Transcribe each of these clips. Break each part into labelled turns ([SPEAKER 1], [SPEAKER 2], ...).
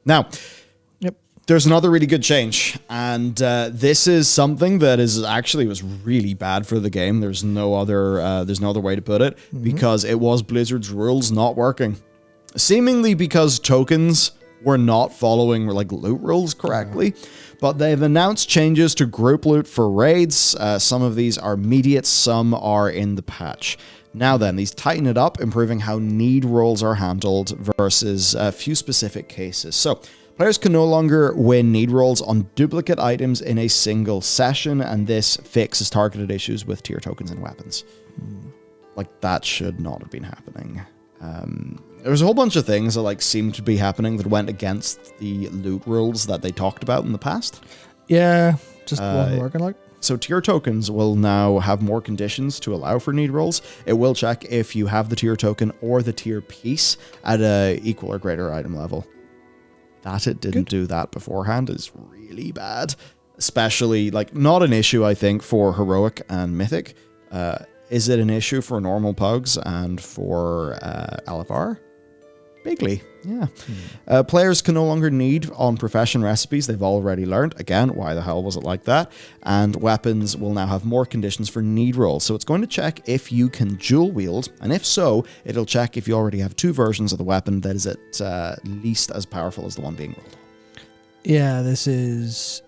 [SPEAKER 1] Now,
[SPEAKER 2] Yep.
[SPEAKER 1] there's another really good change, and this is something that was really bad for the game. There's no other way to put it, because it was Blizzard's rules not working, seemingly because tokens were not following like loot rules correctly. But they've announced changes to group loot for raids. Some of these are immediate, some are in the patch. Now then, these tighten it up, improving how need rolls are handled versus a few specific cases. So, players can no longer win need rolls on duplicate items in a single session, and this fixes targeted issues with tier tokens and weapons. Like, that should not have been happening. There was a whole bunch of things that like seemed to be happening that went against the loot rules that they talked about in the past.
[SPEAKER 2] Yeah, just wasn't working like.
[SPEAKER 1] So tier tokens will now have more conditions to allow for need rolls. It will check if you have the tier token or the tier piece at a equal or greater item level. That it didn't do that beforehand is really bad. Especially, like, not an issue, I think, for Heroic and Mythic. Is it an issue for normal pugs and for LFR? Bigly, yeah. Players can no longer need on profession recipes they've already learned. Again, why the hell was it like that? And weapons will now have more conditions for need rolls. So it's going to check if you can dual wield, and if so, it'll check if you already have two versions of the weapon that is at least as powerful as the one being rolled.
[SPEAKER 2] Yeah, this is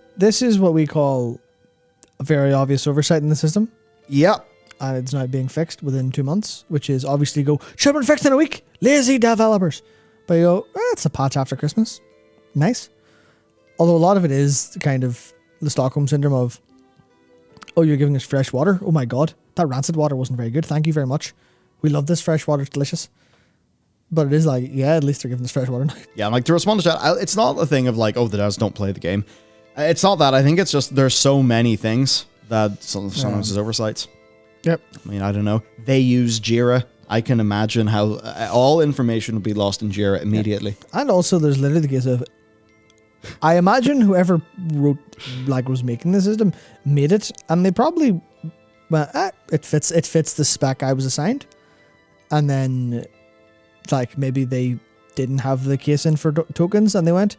[SPEAKER 2] what we call a very obvious oversight in the system.
[SPEAKER 1] Yep.
[SPEAKER 2] And it's now being fixed within 2 months, which is obviously should have been fixed in a week. Lazy developers. But you go, it's a patch after Christmas. Nice. Although a lot of it is kind of the Stockholm syndrome of, oh, you're giving us fresh water? Oh my God, that rancid water wasn't very good. Thank you very much. We love this fresh water. It's delicious. But it is like, yeah, at least they're giving us fresh water now.
[SPEAKER 1] Yeah, like to respond to that, it's not a thing of like, oh, the devs don't play the game. It's not that. I think it's just there's so many things that sometimes there's oversights.
[SPEAKER 2] Yep.
[SPEAKER 1] I mean, I don't know. They use Jira. I can imagine how all information would be lost in Jira immediately.
[SPEAKER 2] Yeah. And also there's literally the case of, I imagine whoever was making the system made it, and they probably, it fits the spec I was assigned. And then like maybe they didn't have the case in for tokens and they went,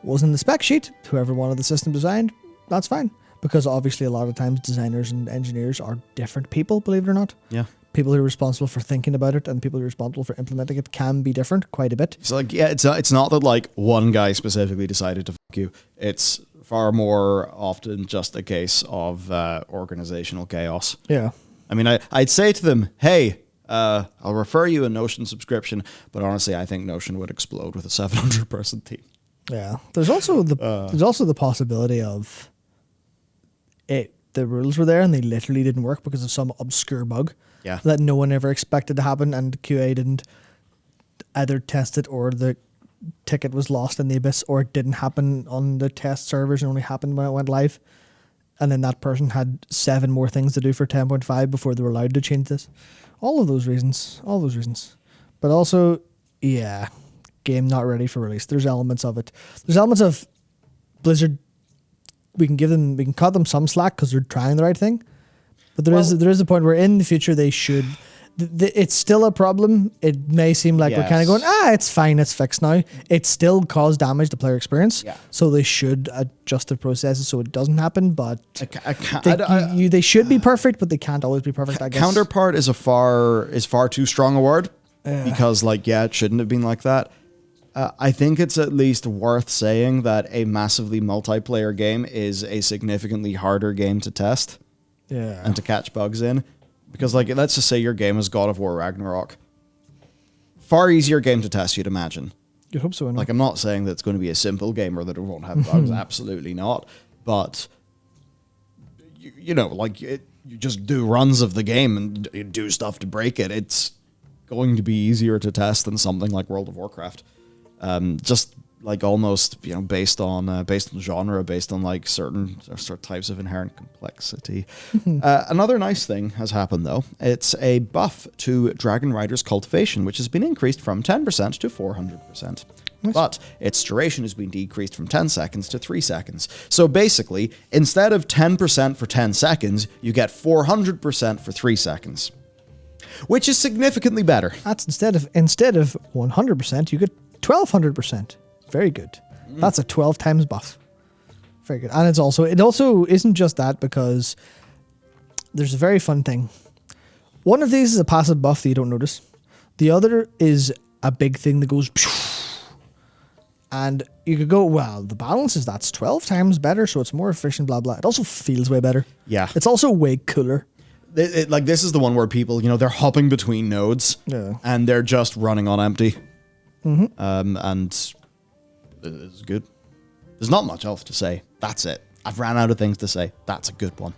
[SPEAKER 2] wasn't in the spec sheet. Whoever wanted the system designed, that's fine. Because obviously a lot of times designers and engineers are different people, believe it or not.
[SPEAKER 1] Yeah.
[SPEAKER 2] People who are responsible for thinking about it and the people who are responsible for implementing it can be different quite a bit.
[SPEAKER 1] So like, yeah, it's not that like one guy specifically decided to fuck you. It's far more often just a case of organizational chaos.
[SPEAKER 2] Yeah.
[SPEAKER 1] I mean, I'd say to them, hey, I'll refer you a Notion subscription, but honestly, I think Notion would explode with a 700-person team.
[SPEAKER 2] Yeah. There's also the possibility of the rules were there and they literally didn't work because of some obscure bug that no one ever expected to happen, and QA didn't either test it, or the ticket was lost in the abyss, or it didn't happen on the test servers and only happened when it went live. And then that person had 7 more things to do for 10.5 before they were allowed to change this. All those reasons. But also, yeah, game not ready for release. There's elements of it. There's elements of Blizzard. We can cut them some slack because they're trying the right thing. But there is a point where in the future they should. It's still a problem. It may seem like we're kind of going, it's fine, it's fixed now. It still caused damage to player experience. Yeah. So they should adjust the processes so it doesn't happen. But they should be perfect, but they can't always be perfect, I guess.
[SPEAKER 1] Counterpart is far too strong a word. Because it shouldn't have been like that. I think it's at least worth saying that a massively multiplayer game is a significantly harder game to test and to catch bugs in. Because, like, let's just say your game is God of War Ragnarok. Far easier game to test, you'd imagine.
[SPEAKER 2] You'd hope so, anyway.
[SPEAKER 1] Like, I'm not saying that it's going to be a simple game or that it won't have bugs. Absolutely not. But, you just do runs of the game and do stuff to break it. It's going to be easier to test than something like World of Warcraft. Just like almost, based on genre, based on like certain types of inherent complexity. Another nice thing has happened though. It's a buff to Dragon Rider's cultivation, which has been increased from 10% to 400%. Nice. But its duration has been decreased from 10 seconds to 3 seconds. So basically, instead of 10% for 10 seconds, you get 400% for 3 seconds. Which is significantly better.
[SPEAKER 2] That's instead of 100%, you get 1200%. Very good. That's a 12 times buff. Very good. And it also isn't just that, because there's a very fun thing. One of these is a passive buff that you don't notice. The other is a big thing that goes, and you could go, well, the balance is that's 12 times better, so it's more efficient, blah, blah. It also feels way better.
[SPEAKER 1] Yeah.
[SPEAKER 2] It's also way cooler.
[SPEAKER 1] Like, this is the one where people, they're hopping between nodes, and they're just running on empty. And it's good. There's not much else to say. That's it. I've ran out of things to say. That's a good one.